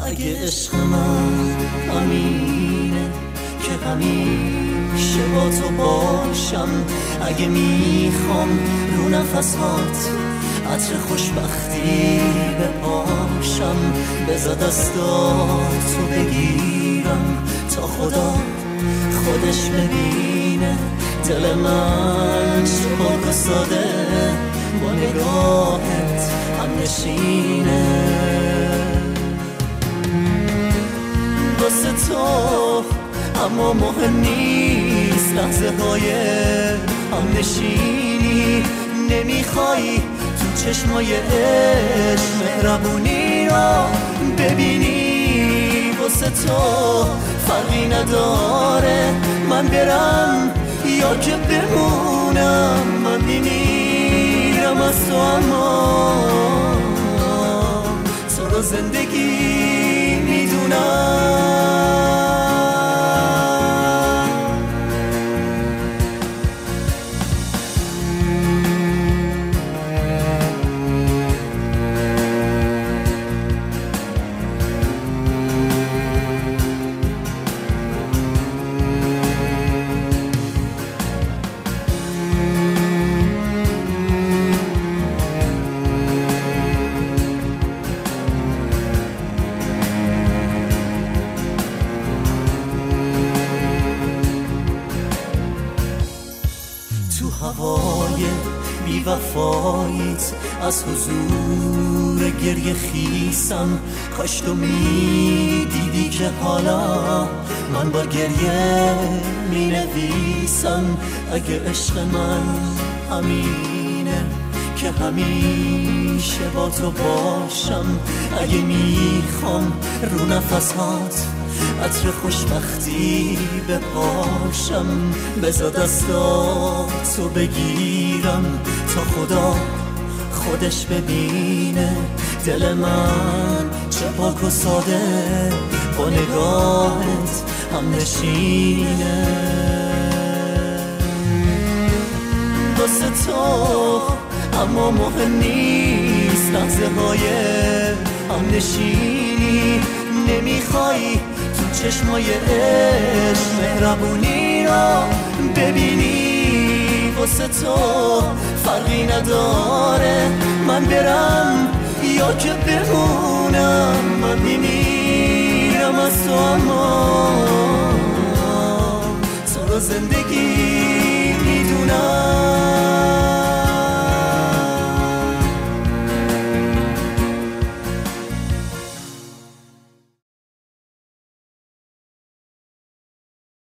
اگه عشق من همینه که همیشه با تو باشم، اگه میخوام رو نفسات عطر خوشبختی بپاشم، بذار دستاتو بگیرم تا خدا خودش ببینه دل من چه پاک و ساده با نگاهت هم نشینه. واسه تو اما مهم نیست لحظه های هم نشینی، نمیخوای تو چشمای عشق مهربونی رو ببینی. واسه تو فرقی نداره من برم یا که بمونم، من میمیرم از تو اما تو رو زندگی میدونم. هوای بی وفاییت از حضور گریه خیسم، کاش تو میدیدی که حالا من با گریه می نویسم. اگه عشق من همینه که همیشه با تو باشم، اگه میخوام رو نفسات عطر خوشبختی بپاشم، بذار دستاتو بگیرم تا خدا خودش ببینه دل من چه پاک و ساده با نگاهت هم نشینه. واسه تو اما مهم نیست لحظه های هم نشینی، نمیخوای تو چشمای عشق مهربونی رو ببینی. واسه تو فرقی نداره من برم یا که بمونم، من میمیرم از تو اما تو رو زندگی میدونم.